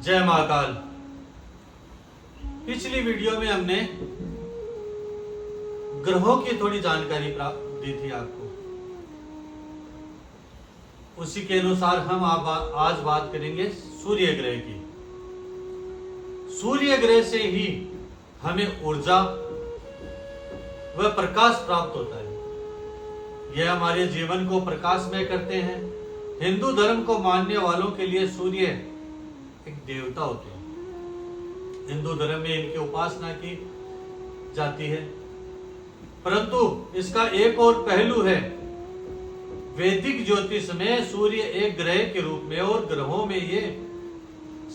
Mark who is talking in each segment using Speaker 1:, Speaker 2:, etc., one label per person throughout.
Speaker 1: जय महाकाल। पिछली वीडियो में हमने ग्रहों की थोड़ी जानकारी प्राप्त दी थी आपको। उसी के अनुसार हम आज बात करेंगे सूर्य ग्रह की। सूर्य ग्रह से ही हमें ऊर्जा व प्रकाश प्राप्त होता है। यह हमारे जीवन को प्रकाशमय करते हैं। हिंदू धर्म को मानने वालों के लिए सूर्य एक देवता होते हैं। हिंदू धर्म में इनकी उपासना की जाती है, परंतु इसका एक और पहलू है। वैदिक ज्योतिष में सूर्य एक ग्रह के रूप में और ग्रहों में ये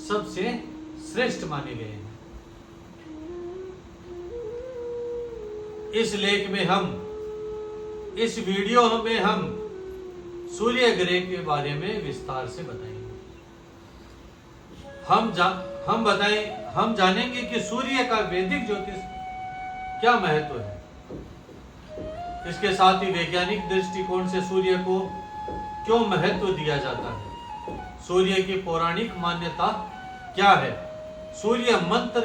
Speaker 1: सबसे श्रेष्ठ माने गए हैं। इस लेख में इस वीडियो में हम सूर्य ग्रह के बारे में विस्तार से बताएंगे। हम जानेंगे कि सूर्य का वैदिक ज्योतिष क्या महत्व है। इसके साथ ही वैज्ञानिक दृष्टिकोण से सूर्य को क्यों महत्व दिया जाता है, सूर्य की पौराणिक मान्यता क्या है, सूर्य मंत्र,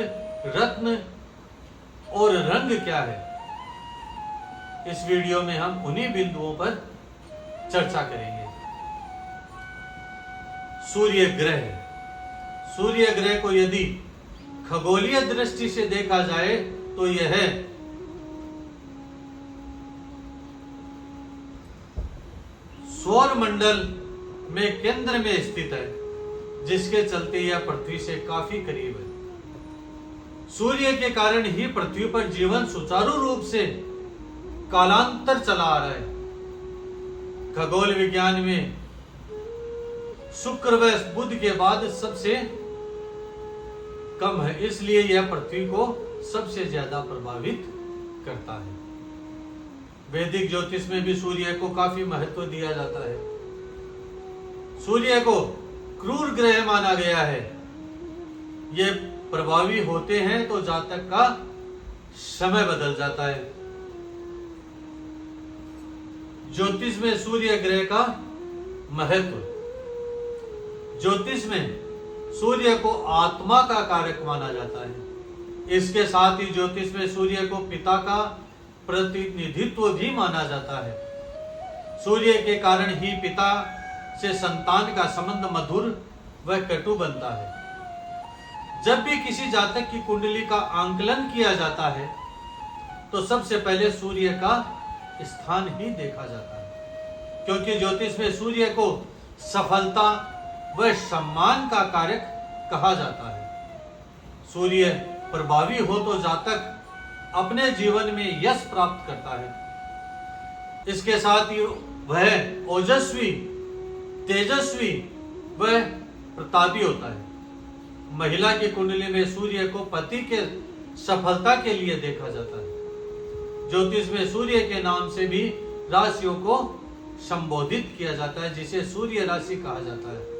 Speaker 1: रत्न और रंग क्या है। इस वीडियो में हम उन्हीं बिंदुओं पर चर्चा करेंगे। सूर्य ग्रह को यदि खगोलीय दृष्टि से देखा जाए तो यह सौर मंडल में केंद्र में स्थित है, जिसके चलते यह पृथ्वी से काफी करीब है। सूर्य के कारण ही पृथ्वी पर जीवन सुचारू रूप से कालांतर चला आ रहा है। खगोल विज्ञान में शुक्र व बुध के बाद सबसे कम है, इसलिए यह पृथ्वी को सबसे ज्यादा प्रभावित करता है। वैदिक ज्योतिष में भी सूर्य को काफी महत्व दिया जाता है। सूर्य को क्रूर ग्रह माना गया है। ये प्रभावी होते हैं तो जातक का समय बदल जाता है। ज्योतिष में सूर्य ग्रह का महत्व। ज्योतिष में सूर्य को आत्मा का कारक माना जाता है। इसके साथ ही ज्योतिष में सूर्य को पिता का प्रतिनिधित्व भी माना जाता है। सूर्य के कारण ही पिता से संतान का संबंध मधुर व कटु बनता है। जब भी किसी जातक की कुंडली का आंकलन किया जाता है तो सबसे पहले सूर्य का स्थान ही देखा जाता है, क्योंकि ज्योतिष में सूर्य को सफलता व सम्मान का कारक कहा जाता है। सूर्य प्रभावी हो तो जातक अपने जीवन में यश प्राप्त करता है। इसके साथ ही वह ओजस्वी, तेजस्वी व प्रतापी होता है। महिला की कुंडली में सूर्य को पति के सफलता के लिए देखा जाता है। ज्योतिष में सूर्य के नाम से भी राशियों को संबोधित किया जाता है, जिसे सूर्य राशि कहा जाता है।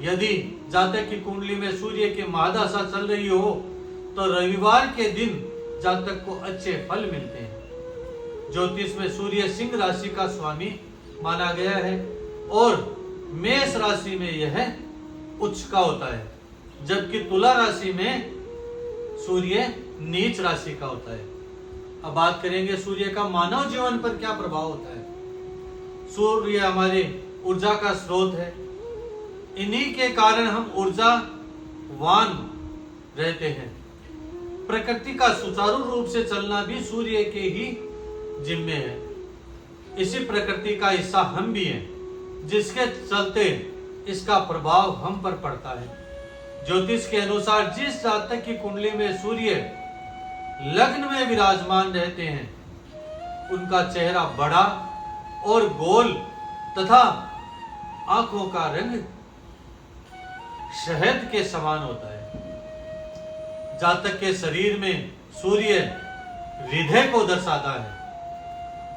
Speaker 1: यदि जातक की कुंडली में सूर्य की महादशा चल रही हो तो रविवार के दिन जातक को अच्छे फल मिलते हैं। ज्योतिष में सूर्य सिंह राशि का स्वामी माना गया है और मेष राशि में यह उच्च का होता है, जबकि तुला राशि में सूर्य नीच राशि का होता है। अब बात करेंगे सूर्य का मानव जीवन पर क्या प्रभाव होता है। सूर्य हमारे ऊर्जा का स्रोत है। इन्हीं के कारण हम ऊर्जावान रहते हैं। प्रकृति का सुचारू रूप से चलना भी सूर्य के ही जिम्मे है। इसी प्रकृति का हिस्सा हम भी हैं, जिसके चलते इसका प्रभाव हम पर पड़ता है। ज्योतिष के अनुसार जिस जातक की कुंडली में सूर्य लग्न में विराजमान रहते हैं, उनका चेहरा बड़ा और गोल तथा आंखों का रंग शहद के समान होता है। जातक के शरीर में सूर्य हृदय को दर्शाता है।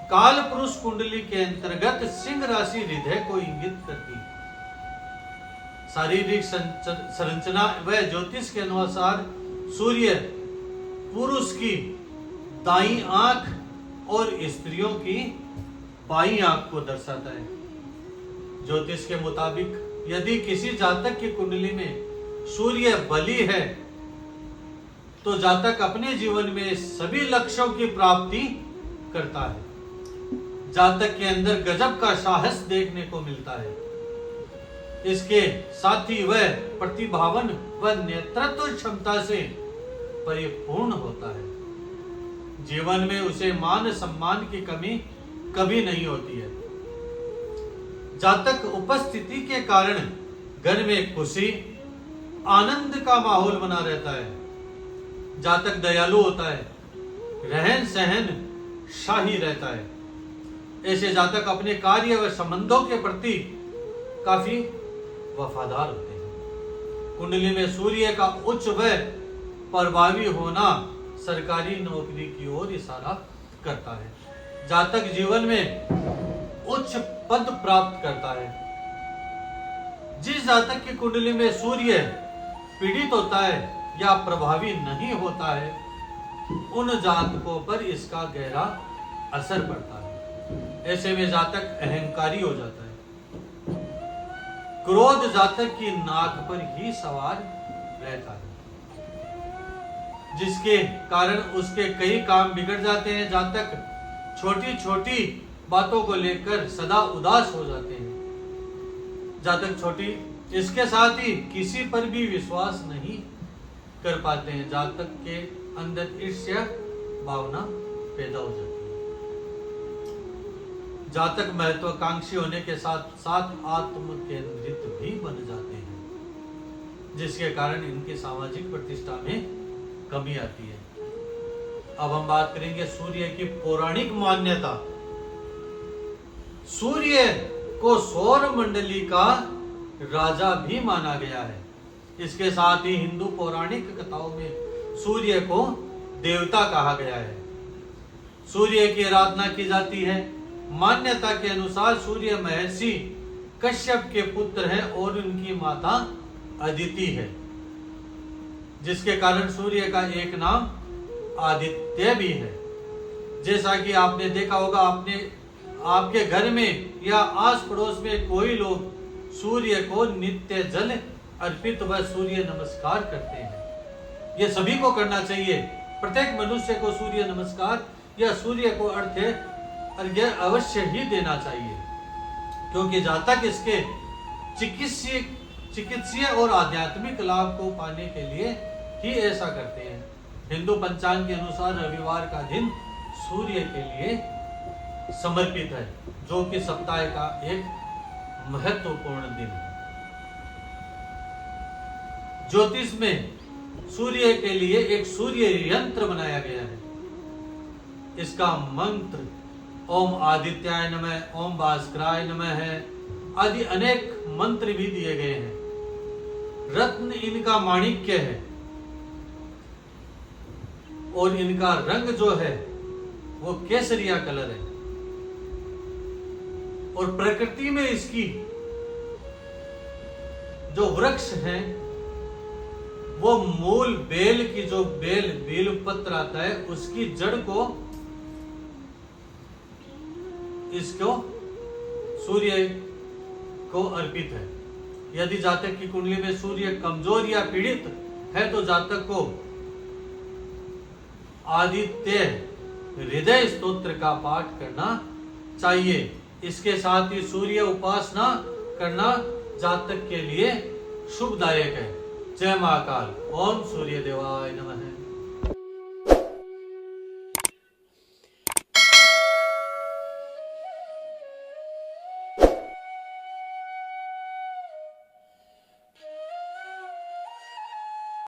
Speaker 1: काल पुरुष कुंडली के अंतर्गत सिंह राशि हृदय को इंगित करती है। शारीरिक संरचना व ज्योतिष के अनुसार सूर्य पुरुष की दाईं आंख और स्त्रियों की बाईं आंख को दर्शाता है। ज्योतिष के मुताबिक यदि किसी जातक की कुंडली में सूर्य बली है तो जातक अपने जीवन में सभी लक्ष्यों की प्राप्ति करता है। जातक के अंदर गजब का साहस देखने को मिलता है। इसके साथ ही वह प्रतिभावन व नेतृत्व क्षमता से परिपूर्ण होता है। जीवन में उसे मान सम्मान की कमी कभी नहीं होती है। जातक उपस्थिति के कारण घर में खुशी आनंद का माहौल बना रहता है। जातक दयालु होता है, रहन सहन शाही रहता है। ऐसे जातक अपने कार्य व संबंधों के प्रति काफी वफादार होते हैं। कुंडली में सूर्य का उच्च व प्रभावी होना सरकारी नौकरी की ओर इशारा करता है। जातक जीवन में उच्च पद प्राप्त करता है। जिस जातक की कुंडली में सूर्य पीड़ित होता है या प्रभावी नहीं होता है, उन जातकों पर इसका गहरा असर पड़ता है। ऐसे में जातक अहंकारी हो जाता है। क्रोध जातक की नाक पर ही सवार रहता है, जिसके कारण उसके कई काम बिगड़ जाते हैं। जातक छोटी छोटी बातों को लेकर सदा उदास हो जाते हैं। जातक छोटी इसके साथ ही किसी पर भी विश्वास नहीं कर पाते हैं। जातक के अंदर ईर्ष्या भावना पैदा हो जाती है। जातक महत्वाकांक्षी होने के साथ साथ आत्म केंद्रित भी बन जाते हैं, जिसके कारण इनकी सामाजिक प्रतिष्ठा में कमी आती है। अब हम बात करेंगे सूर्य की पौराणिक मान्यता। सूर्य को सौर मंडली का राजा भी माना गया है। इसके साथ ही हिंदू पौराणिक कथाओं में सूर्य को देवता कहा गया है। सूर्य की आराधना की जाती है। मान्यता के अनुसार सूर्य महर्षि कश्यप के पुत्र हैं और उनकी माता अदिति है, जिसके कारण सूर्य का एक नाम आदित्य भी है। जैसा कि आपने देखा होगा, आपके घर में या आस पड़ोस में कोई लोग सूर्य को नित्य जल अर्पित व सूर्य नमस्कार करते हैं। यह सभी को करना चाहिए। प्रत्येक मनुष्य को सूर्य नमस्कार या सूर्य को अर्घ्य अवश्य ही देना चाहिए, क्योंकि जातक इसके चिकित्सीय और आध्यात्मिक लाभ को पाने के लिए ही ऐसा करते हैं। हिंदू पंचांग के अनुसार रविवार का दिन सूर्य के लिए समर्पित है, जो कि सप्ताह का एक महत्वपूर्ण दिन है। ज्योतिष में सूर्य के लिए एक सूर्य यंत्र बनाया गया है। इसका मंत्र ओम आदित्याय नमः, ओम भास्कराय नमः है, आदि अनेक मंत्र भी दिए गए हैं। रत्न इनका माणिक्य है और इनका रंग जो है वो केसरिया कलर है। और प्रकृति में इसकी जो वृक्ष हैं वो मूल बेल की जो बेल पत्र आता है उसकी जड़ को इसको सूर्य को अर्पित है। यदि जातक की कुंडली में सूर्य कमजोर या पीड़ित है तो जातक को आदित्य हृदय स्तोत्र का पाठ करना चाहिए। इसके साथ ही सूर्य उपासना करना जातक के लिए शुभदायक है। जय महाकाल। ओम सूर्य देवाय नमः।